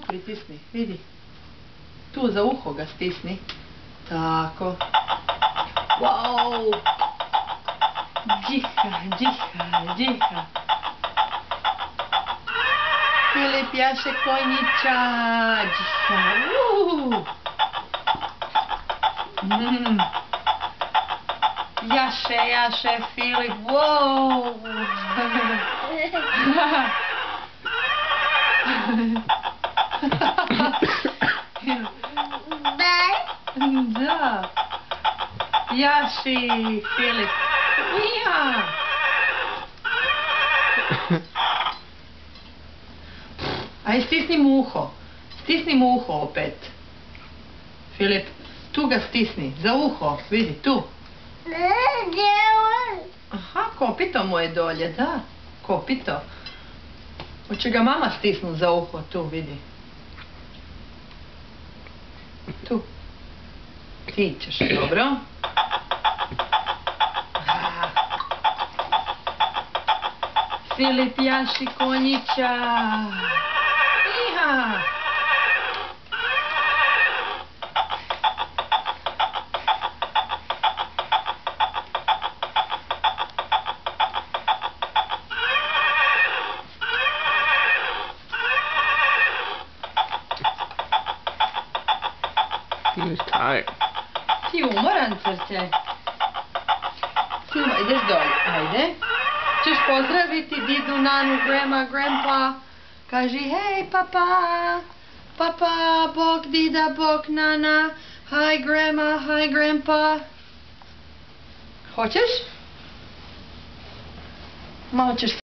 pritisni, vidi. Tu za uho ga stisni. Tako. Wow! Džiha, džiha, džiha. Filip jaše konjića. Džiha. Jaše, jaše, Filip. Wow! Da. Jaši, Filip. Uja. Aj, stisni mu uho. Stisni mu uho opet. Filip, tu ga stisni. Za uho. Vidi, tu. Aha, kopito mu je dolje, da. Kopito. Hoće ga mama stisnut za uho, tu, vidi. Tu. Ti ćeš, dobro. Filip jaši konjića. Iha. He was tired. Ti umoran, crče. Silva, ideš dolje, ajde. Ćeš pozdraviti didu, nanu, grandma, grandpa. Kaži, hej, papa. Papa, bok, dida, bok, nana. Hi, grandma, hi, grandpa. Hoćeš? Malo ćeš